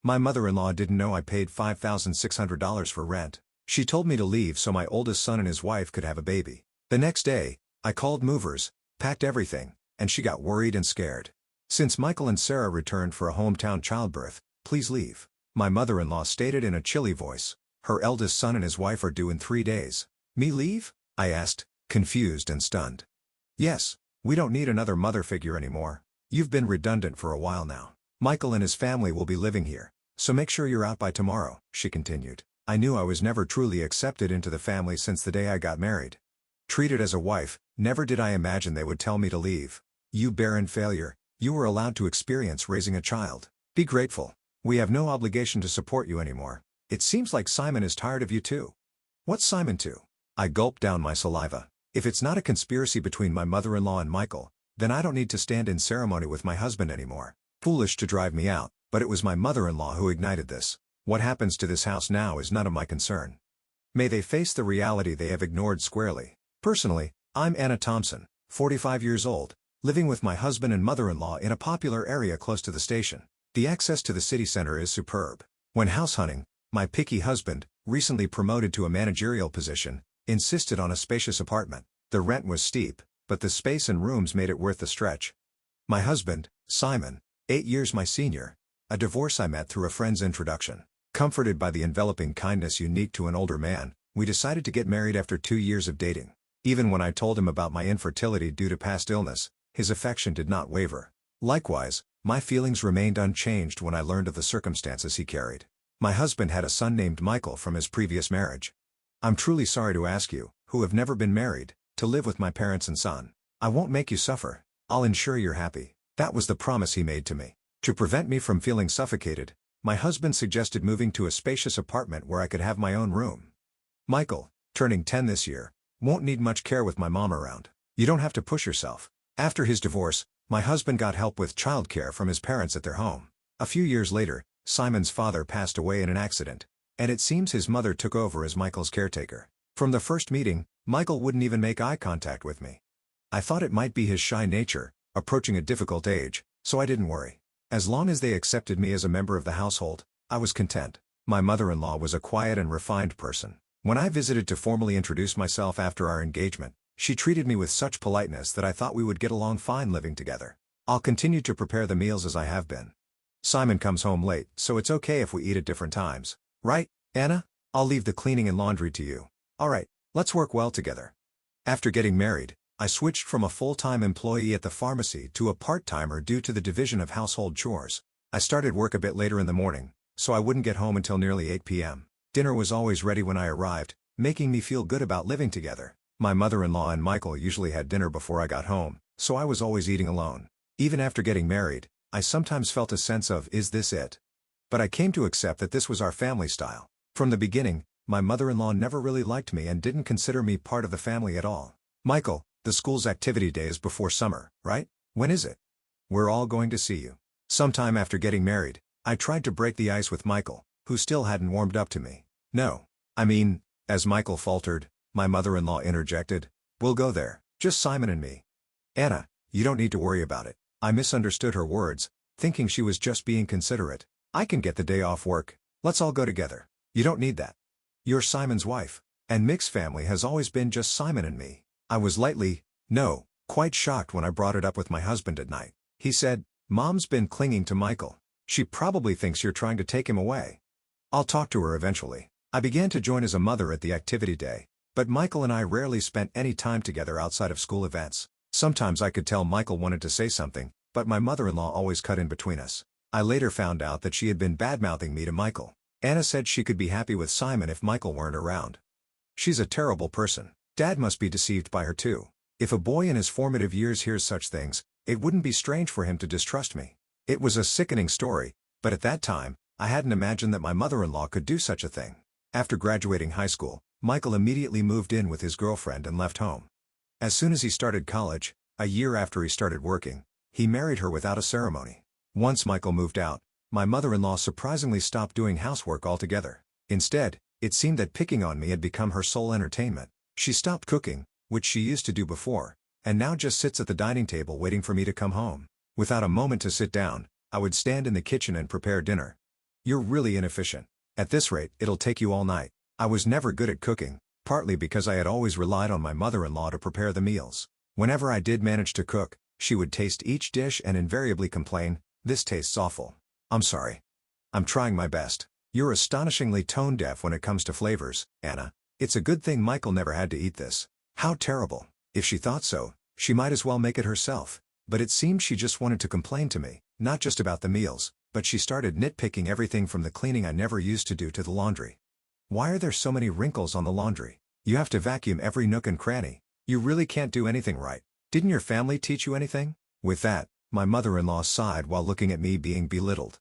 My mother-in-law didn't know I paid $5,600 for rent. She told me to leave so my oldest son and his wife could have a baby. The next day, I called movers, packed everything, and she got worried and scared. Since Michael and Sarah returned for a hometown childbirth, please leave. My mother-in-law stated in a chilly voice. Her eldest son and his wife are due in 3 days. Me leave? I asked, confused and stunned. Yes, we don't need another mother figure anymore. You've been redundant for a while now. Michael and his family will be living here, so make sure you're out by tomorrow, she continued. I knew I was never truly accepted into the family since the day I got married. Treated as a wife, never did I imagine they would tell me to leave. You barren failure, you were allowed to experience raising a child. Be grateful. We have no obligation to support you anymore. It seems like Simon is tired of you too. What's Simon to? I gulped down my saliva. If it's not a conspiracy between my mother-in-law and Michael, then I don't need to stand in ceremony with my husband anymore. Foolish to drive me out, but it was my mother-in-law who ignited this. What happens to this house now is none of my concern. May they face the reality they have ignored squarely. Personally, I'm Anna Thompson, 45 years old, living with my husband and mother-in-law in a popular area close to the station. The access to the city center is superb. When house hunting, my picky husband, recently promoted to a managerial position, insisted on a spacious apartment. The rent was steep, but the space and rooms made it worth the stretch. My husband, Simon, 8 years my senior, a divorce I met through a friend's introduction. Comforted by the enveloping kindness unique to an older man, we decided to get married after 2 years of dating. Even when I told him about my infertility due to past illness, his affection did not waver. Likewise, my feelings remained unchanged when I learned of the circumstances he carried. My husband had a son named Michael from his previous marriage. I'm truly sorry to ask you, who have never been married, to live with my parents and son. I won't make you suffer. I'll ensure you're happy. That was the promise he made to me. To prevent me from feeling suffocated, my husband suggested moving to a spacious apartment where I could have my own room. Michael, turning 10 this year, won't need much care with my mom around. You don't have to push yourself. After his divorce, my husband got help with childcare from his parents at their home. A few years later, Simon's father passed away in an accident, and it seems his mother took over as Michael's caretaker. From the first meeting, Michael wouldn't even make eye contact with me. I thought it might be his shy nature, approaching a difficult age, so I didn't worry. As long as they accepted me as a member of the household, I was content. My mother-in-law was a quiet and refined person. When I visited to formally introduce myself after our engagement, she treated me with such politeness that I thought we would get along fine living together. I'll continue to prepare the meals as I have been. Simon comes home late, so it's okay if we eat at different times. Right, Anna? I'll leave the cleaning and laundry to you. Alright, let's work well together. After getting married, I switched from a full-time employee at the pharmacy to a part-timer due to the division of household chores. I started work a bit later in the morning, so I wouldn't get home until nearly 8 p.m. Dinner was always ready when I arrived, making me feel good about living together. My mother-in-law and Michael usually had dinner before I got home, so I was always eating alone. Even after getting married, I sometimes felt a sense of, is this it? But I came to accept that this was our family style. From the beginning, my mother-in-law never really liked me and didn't consider me part of the family at all. Michael, the school's activity day is before summer, right? When is it? We're all going to see you. Sometime after getting married, I tried to break the ice with Michael, who still hadn't warmed up to me. No. I mean, as Michael faltered, my mother-in-law interjected, we'll go there, just Simon and me. Anna, you don't need to worry about it. I misunderstood her words, thinking she was just being considerate. I can get the day off work. Let's all go together. You don't need that. You're Simon's wife, and Mick's family has always been just Simon and me. I was quite shocked when I brought it up with my husband at night. He said, Mom's been clinging to Michael. She probably thinks you're trying to take him away. I'll talk to her eventually. I began to join as a mother at the activity day, but Michael and I rarely spent any time together outside of school events. Sometimes I could tell Michael wanted to say something, but my mother-in-law always cut in between us. I later found out that she had been bad-mouthing me to Michael. Anna said she could be happy with Simon if Michael weren't around. She's a terrible person. Dad must be deceived by her too. If a boy in his formative years hears such things, it wouldn't be strange for him to distrust me. It was a sickening story, but at that time, I hadn't imagined that my mother-in-law could do such a thing. After graduating high school, Michael immediately moved in with his girlfriend and left home. As soon as he started college, a year after he started working, he married her without a ceremony. Once Michael moved out, my mother-in-law surprisingly stopped doing housework altogether. Instead, it seemed that picking on me had become her sole entertainment. She stopped cooking, which she used to do before, and now just sits at the dining table waiting for me to come home. Without a moment to sit down, I would stand in the kitchen and prepare dinner. You're really inefficient. At this rate, it'll take you all night. I was never good at cooking, partly because I had always relied on my mother-in-law to prepare the meals. Whenever I did manage to cook, she would taste each dish and invariably complain, "This tastes awful." I'm sorry. I'm trying my best. You're astonishingly tone-deaf when it comes to flavors, Anna. It's a good thing Michael never had to eat this. How terrible. If she thought so, she might as well make it herself. But it seemed she just wanted to complain to me, not just about the meals, but she started nitpicking everything from the cleaning I never used to do to the laundry. Why are there so many wrinkles on the laundry? You have to vacuum every nook and cranny. You really can't do anything right. Didn't your family teach you anything? With that, my mother-in-law sighed while looking at me being belittled.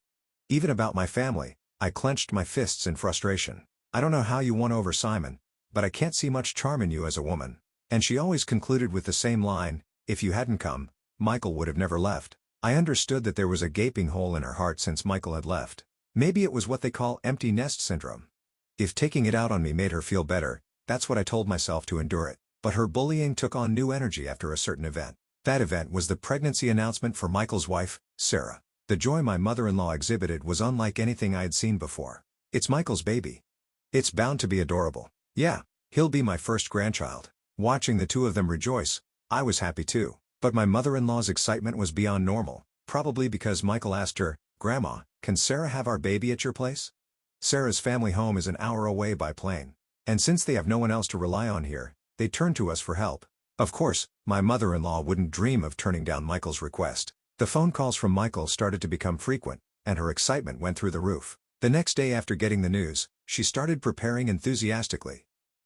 Even about my family, I clenched my fists in frustration. I don't know how you won over Simon, but I can't see much charm in you as a woman. And she always concluded with the same line, if you hadn't come, Michael would have never left. I understood that there was a gaping hole in her heart since Michael had left. Maybe it was what they call empty nest syndrome. If taking it out on me made her feel better, that's what I told myself to endure it. But her bullying took on new energy after a certain event. That event was the pregnancy announcement for Michael's wife, Sarah. The joy my mother-in-law exhibited was unlike anything I had seen before. It's Michael's baby. It's bound to be adorable. Yeah, he'll be my first grandchild. Watching the two of them rejoice, I was happy too. But my mother-in-law's excitement was beyond normal, probably because Michael asked her, "Grandma, can Sarah have our baby at your place?" Sarah's family home is an hour away by plane. And since they have no one else to rely on here, they turn to us for help. Of course, my mother-in-law wouldn't dream of turning down Michael's request. The phone calls from Michael started to become frequent, and her excitement went through the roof. The next day after getting the news, she started preparing enthusiastically.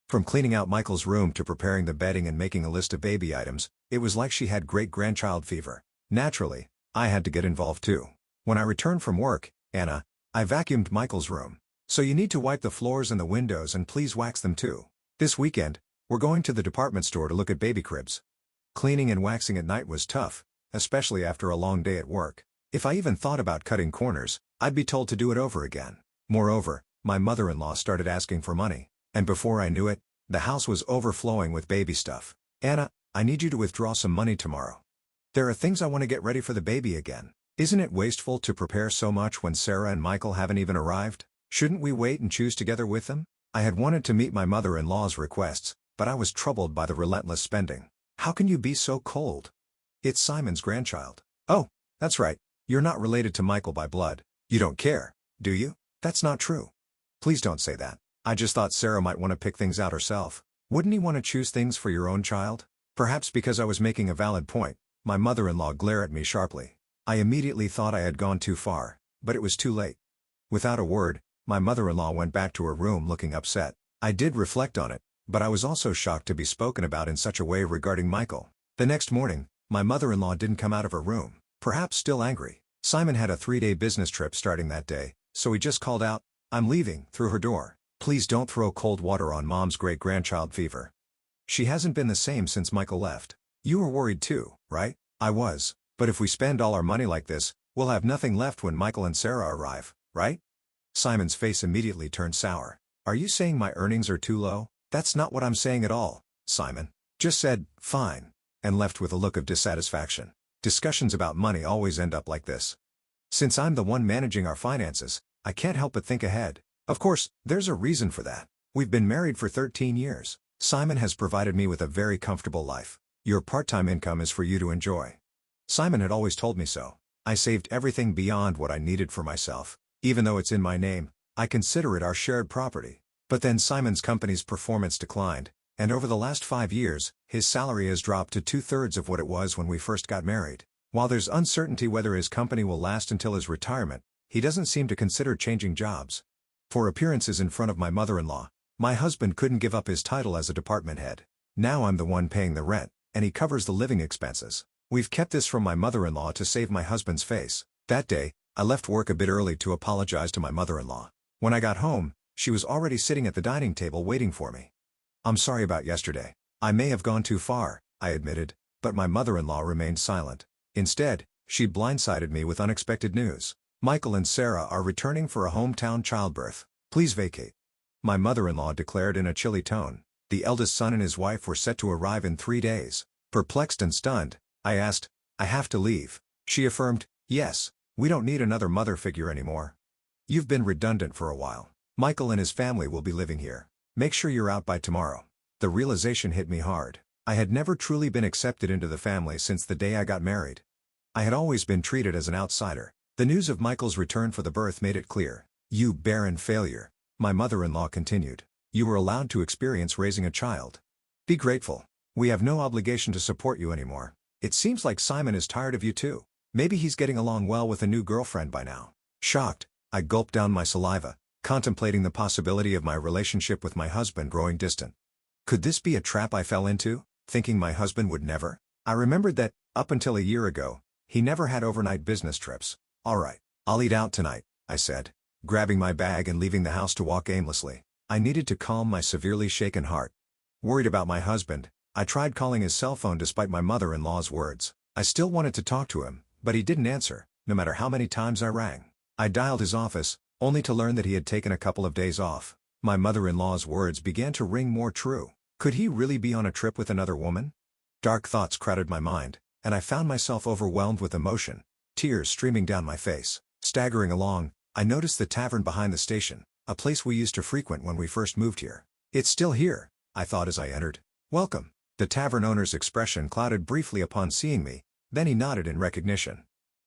From cleaning out Michael's room to preparing the bedding and making a list of baby items, it was like she had great-grandchild fever. Naturally, I had to get involved too. When I returned from work, Anna, I vacuumed Michael's room. So you need to wipe the floors and the windows and please wax them too. This weekend, we're going to the department store to look at baby cribs. Cleaning and waxing at night was tough, especially after a long day at work. If I even thought about cutting corners, I'd be told to do it over again. Moreover, my mother-in-law started asking for money. And before I knew it, the house was overflowing with baby stuff. Anna, I need you to withdraw some money tomorrow. There are things I want to get ready for the baby again. Isn't it wasteful to prepare so much when Sarah and Michael haven't even arrived? Shouldn't we wait and choose together with them? I had wanted to meet my mother-in-law's requests, but I was troubled by the relentless spending. How can you be so cold? It's Simon's grandchild. Oh, that's right. You're not related to Michael by blood. You don't care, do you? That's not true. Please don't say that. I just thought Sarah might want to pick things out herself. Wouldn't you want to choose things for your own child? Perhaps because I was making a valid point, my mother-in-law glared at me sharply. I immediately thought I had gone too far, but it was too late. Without a word, my mother-in-law went back to her room looking upset. I did reflect on it, but I was also shocked to be spoken about in such a way regarding Michael. The next morning, my mother-in-law didn't come out of her room, perhaps still angry. Simon had a 3-day business trip starting that day, so he just called out, "I'm leaving," through her door. Please don't throw cold water on Mom's great-grandchild fever. She hasn't been the same since Michael left. You were worried too, right? I was. But if we spend all our money like this, we'll have nothing left when Michael and Sarah arrive, right? Simon's face immediately turned sour. Are you saying my earnings are too low? That's not what I'm saying at all, Simon. Just said, fine, and left with a look of dissatisfaction. Discussions about money always end up like this. Since I'm the one managing our finances, I can't help but think ahead. Of course, there's a reason for that. We've been married for 13 years. Simon has provided me with a very comfortable life. Your part-time income is for you to enjoy. Simon had always told me so. I saved everything beyond what I needed for myself. Even though it's in my name, I consider it our shared property. But then Simon's company's performance declined, and over the last 5 years, his salary has dropped to 2/3 of what it was when we first got married. While there's uncertainty whether his company will last until his retirement, he doesn't seem to consider changing jobs. For appearances in front of my mother-in-law, my husband couldn't give up his title as a department head. Now I'm the one paying the rent, and he covers the living expenses. We've kept this from my mother-in-law to save my husband's face. That day, I left work a bit early to apologize to my mother-in-law. When I got home, she was already sitting at the dining table waiting for me. I'm sorry about yesterday. I may have gone too far, I admitted, but my mother-in-law remained silent. Instead, she blindsided me with unexpected news. Michael and Sarah are returning for a hometown childbirth. Please vacate. My mother-in-law declared in a chilly tone. The eldest son and his wife were set to arrive in 3 days. Perplexed and stunned, I asked, I have to leave. She affirmed, yes, we don't need another mother figure anymore. You've been redundant for a while. Michael and his family will be living here. Make sure you're out by tomorrow. The realization hit me hard. I had never truly been accepted into the family since the day I got married. I had always been treated as an outsider. The news of Michael's return for the birth made it clear. You barren failure. My mother-in-law continued. You were allowed to experience raising a child. Be grateful. We have no obligation to support you anymore. It seems like Simon is tired of you too. Maybe he's getting along well with a new girlfriend by now. Shocked, I gulped down my saliva, contemplating the possibility of my relationship with my husband growing distant. Could this be a trap I fell into, thinking my husband would never? I remembered that, up until a year ago, he never had overnight business trips. All right, I'll eat out tonight, I said, grabbing my bag and leaving the house to walk aimlessly. I needed to calm my severely shaken heart. Worried about my husband, I tried calling his cell phone despite my mother-in-law's words. I still wanted to talk to him, but he didn't answer, no matter how many times I rang. I dialed his office, only to learn that he had taken a couple of days off. My mother-in-law's words began to ring more true. Could he really be on a trip with another woman? Dark thoughts crowded my mind, and I found myself overwhelmed with emotion, tears streaming down my face. Staggering along, I noticed the tavern behind the station, a place we used to frequent when we first moved here. It's still here, I thought as I entered. Welcome. The tavern owner's expression clouded briefly upon seeing me, then he nodded in recognition.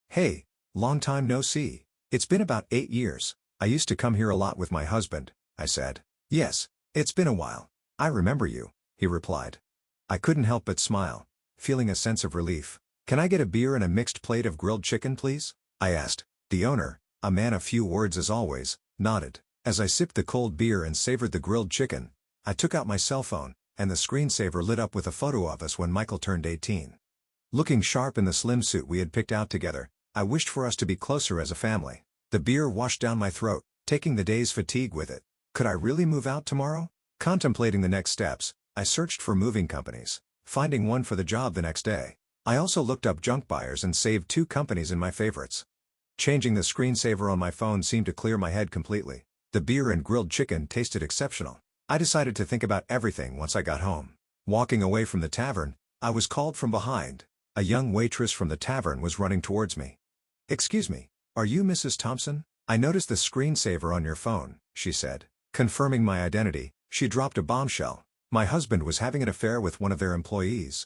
Hey, long time no see. It's been about 8 years. I used to come here a lot with my husband, I said. Yes, it's been a while. I remember you, he replied. I couldn't help but smile, feeling a sense of relief. Can I get a beer and a mixed plate of grilled chicken, please? I asked. The owner, a man of few words as always, nodded. As I sipped the cold beer and savored the grilled chicken, I took out my cell phone, and the screensaver lit up with a photo of us when Michael turned 18. Looking sharp in the slim suit we had picked out together, I wished for us to be closer as a family. The beer washed down my throat, taking the day's fatigue with it. Could I really move out tomorrow? Contemplating the next steps, I searched for moving companies, finding one for the job the next day. I also looked up junk buyers and saved 2 companies in my favorites. Changing the screensaver on my phone seemed to clear my head completely. The beer and grilled chicken tasted exceptional. I decided to think about everything once I got home. Walking away from the tavern, I was called from behind. A young waitress from the tavern was running towards me. Excuse me, are you Mrs. Thompson? I noticed the screensaver on your phone, she said. Confirming my identity, she dropped a bombshell. My husband was having an affair with one of their employees.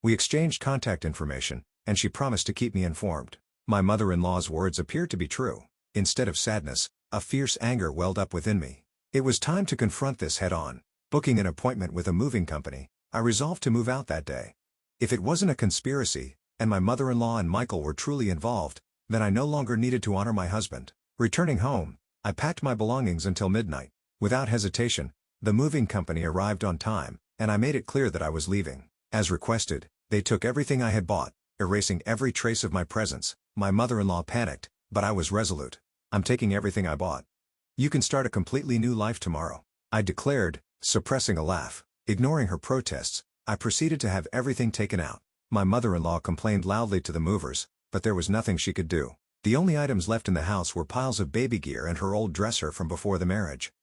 We exchanged contact information, and she promised to keep me informed. My mother-in-law's words appeared to be true. Instead of sadness, a fierce anger welled up within me. It was time to confront this head-on. Booking an appointment with a moving company, I resolved to move out that day. If it wasn't a conspiracy, and my mother-in-law and Michael were truly involved, then I no longer needed to honor my husband. Returning home, I packed my belongings until midnight. Without hesitation, the moving company arrived on time, and I made it clear that I was leaving. As requested, they took everything I had bought, erasing every trace of my presence. My mother-in-law panicked, but I was resolute. I'm taking everything I bought. You can start a completely new life tomorrow, I declared, suppressing a laugh. Ignoring her protests, I proceeded to have everything taken out. My mother-in-law complained loudly to the movers, but there was nothing she could do. The only items left in the house were piles of baby gear and her old dresser from before the marriage.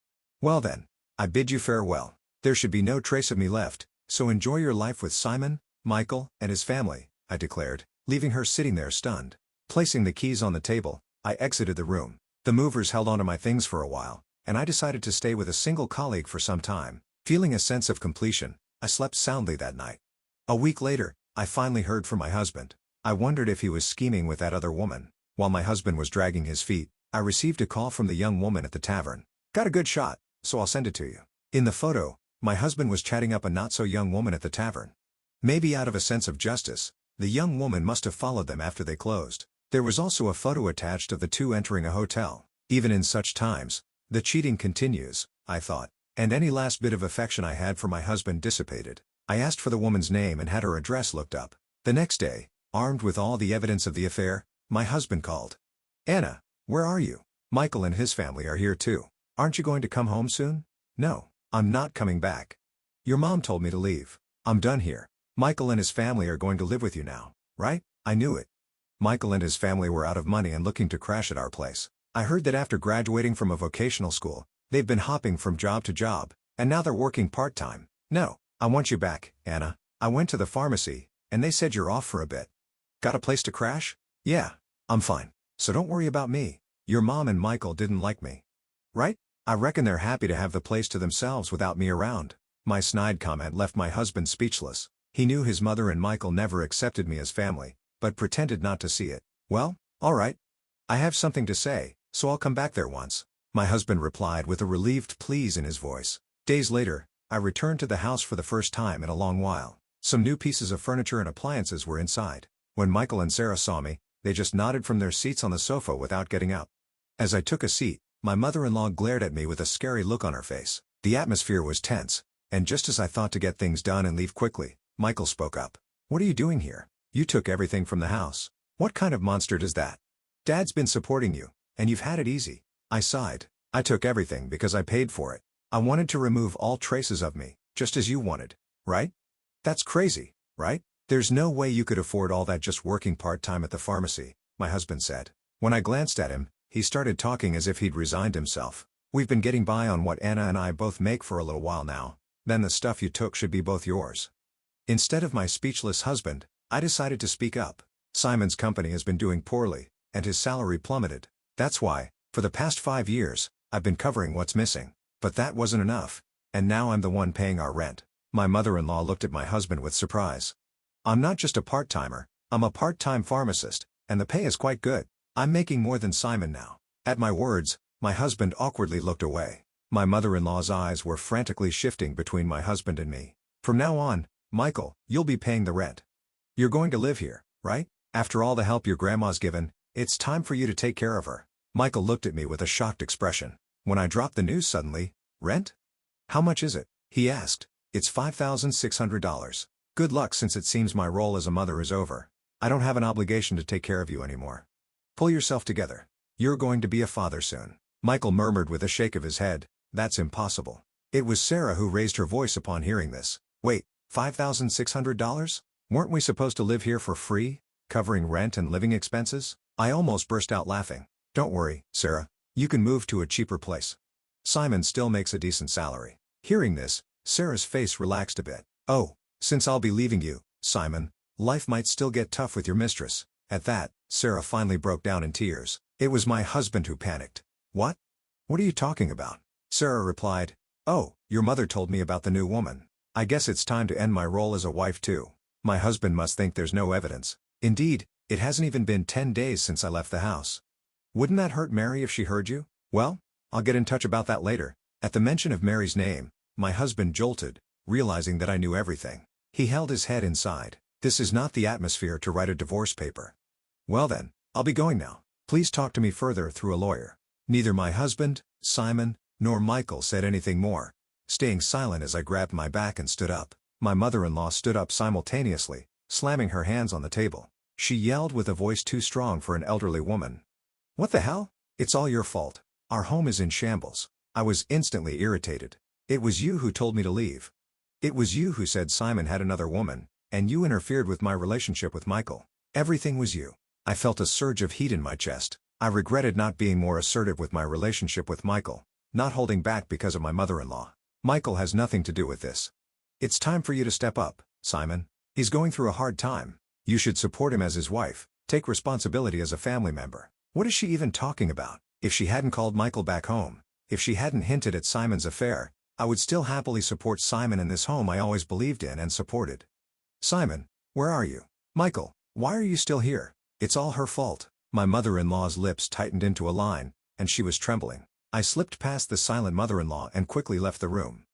Well then, I bid you farewell. There should be no trace of me left, so enjoy your life with Simon, Michael, and his family, I declared, leaving her sitting there stunned. Placing the keys on the table, I exited the room. The movers held onto my things for a while, and I decided to stay with a single colleague for some time. Feeling a sense of completion, I slept soundly that night. A week later, I finally heard from my husband. I wondered if he was scheming with that other woman. While my husband was dragging his feet, I received a call from the young woman at the tavern. Got a good shot, so I'll send it to you. In the photo, my husband was chatting up a not-so-young woman at the tavern. Maybe out of a sense of justice, the young woman must have followed them after they closed. There was also a photo attached of the two entering a hotel. Even in such times, the cheating continues, I thought, and any last bit of affection I had for my husband dissipated. I asked for the woman's name and had her address looked up. The next day, armed with all the evidence of the affair, my husband called. Anna, where are you? Michael and his family are here too. Aren't you going to come home soon? No, I'm not coming back. Your mom told me to leave. I'm done here. Michael and his family are going to live with you now, right? I knew it. Michael and his family were out of money and looking to crash at our place. I heard that after graduating from a vocational school, they've been hopping from job to job, and now they're working part-time. No, I want you back, Anna. I went to the pharmacy, and they said you're off for a bit. Got a place to crash? Yeah, I'm fine. So don't worry about me. Your mom and Michael didn't like me. Right? I reckon they're happy to have the place to themselves without me around. My snide comment left my husband speechless. He knew his mother and Michael never accepted me as family, but pretended not to see it. Well, alright. I have something to say, so I'll come back there once. My husband replied with a relieved please in his voice. Days later, I returned to the house for the first time in a long while. Some new pieces of furniture and appliances were inside. When Michael and Sarah saw me, they just nodded from their seats on the sofa without getting up. As I took a seat, my mother-in-law glared at me with a scary look on her face. The atmosphere was tense, and just as I thought to get things done and leave quickly, Michael spoke up. What are you doing here? You took everything from the house. What kind of monster does that? Dad's been supporting you, and you've had it easy. I sighed. I took everything because I paid for it. I wanted to remove all traces of me, just as you wanted, right? That's crazy, right? There's no way you could afford all that just working part-time at the pharmacy, my husband said. When I glanced at him, he started talking as if he'd resigned himself. We've been getting by on what Anna and I both make for a little while now. Then the stuff you took should be both yours. Instead of my speechless husband, I decided to speak up. Simon's company has been doing poorly, and his salary plummeted. That's why, for the past 5 years, I've been covering what's missing. But that wasn't enough, and now I'm the one paying our rent. My mother-in-law looked at my husband with surprise. I'm not just a part-timer, I'm a part-time pharmacist, and the pay is quite good. I'm making more than Simon now. At my words, my husband awkwardly looked away. My mother-in-law's eyes were frantically shifting between my husband and me. From now on, Michael, you'll be paying the rent. You're going to live here, right? After all the help your grandma's given, it's time for you to take care of her. Michael looked at me with a shocked expression. When I dropped the news suddenly, rent? How much is it? He asked. It's $5,600. Good luck since it seems my role as a mother is over. I don't have an obligation to take care of you anymore. Pull yourself together. You're going to be a father soon. Michael murmured with a shake of his head, that's impossible. It was Sarah who raised her voice upon hearing this. Wait, $5,600? Weren't we supposed to live here for free, covering rent and living expenses? I almost burst out laughing. Don't worry, Sarah. You can move to a cheaper place. Simon still makes a decent salary. Hearing this, Sarah's face relaxed a bit. Oh, since I'll be leaving you, Simon, life might still get tough with your mistress. At that, Sarah finally broke down in tears. It was my husband who panicked. What? What are you talking about? Sarah replied. Oh, your mother told me about the new woman. I guess it's time to end my role as a wife too. My husband must think there's no evidence. Indeed, it hasn't even been 10 days since I left the house. Wouldn't that hurt Mary if she heard you? Well, I'll get in touch about that later. At the mention of Mary's name, my husband jolted, realizing that I knew everything. He held his head inside. This is not the atmosphere to write a divorce paper. Well then, I'll be going now. Please talk to me further through a lawyer. Neither my husband, Simon, nor Michael said anything more, staying silent as I grabbed my back and stood up. My mother-in-law stood up simultaneously, slamming her hands on the table. She yelled with a voice too strong for an elderly woman. What the hell? It's all your fault. Our home is in shambles. I was instantly irritated. It was you who told me to leave. It was you who said Simon had another woman, and you interfered with my relationship with Michael. Everything was you. I felt a surge of heat in my chest. I regretted not being more assertive with my relationship with Michael, not holding back because of my mother-in-law. Michael has nothing to do with this. It's time for you to step up, Simon. He's going through a hard time. You should support him as his wife, take responsibility as a family member. What is she even talking about? If she hadn't called Michael back home, if she hadn't hinted at Simon's affair, I would still happily support Simon in this home I always believed in and supported. Simon, where are you? Michael, why are you still here? It's all her fault. My mother-in-law's lips tightened into a line, and she was trembling. I slipped past the silent mother-in-law and quickly left the room.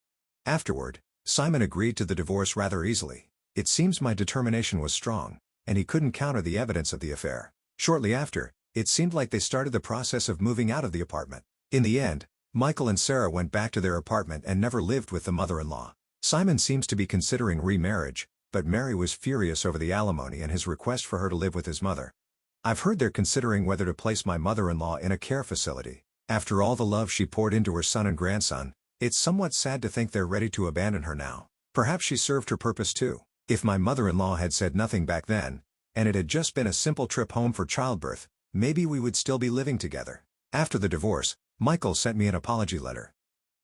Afterward, Simon agreed to the divorce rather easily. It seems my determination was strong, and he couldn't counter the evidence of the affair. Shortly after, it seemed like they started the process of moving out of the apartment. In the end, Michael and Sarah went back to their apartment and never lived with the mother-in-law. Simon seems to be considering remarriage, but Mary was furious over the alimony and his request for her to live with his mother. I've heard they're considering whether to place my mother-in-law in a care facility. After all the love she poured into her son and grandson, it's somewhat sad to think they're ready to abandon her now. Perhaps she served her purpose too. If my mother-in-law had said nothing back then, and it had just been a simple trip home for childbirth, maybe we would still be living together. After the divorce, Michael sent me an apology letter.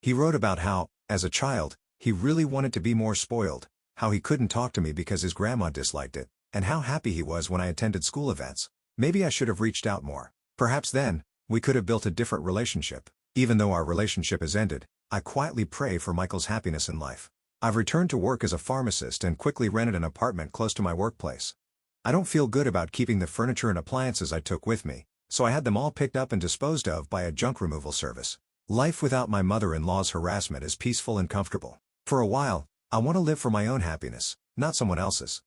He wrote about how, as a child, he really wanted to be more spoiled, how he couldn't talk to me because his grandma disliked it, and how happy he was when I attended school events. Maybe I should have reached out more. Perhaps then, We could have built a different relationship. Even though our relationship has ended, I quietly pray for Michael's happiness in life. I've returned to work as a pharmacist and quickly rented an apartment close to my workplace. I don't feel good about keeping the furniture and appliances I took with me, so I had them all picked up and disposed of by a junk removal service. Life without my mother-in-law's harassment is peaceful and comfortable. For a while, I want to live for my own happiness, not someone else's.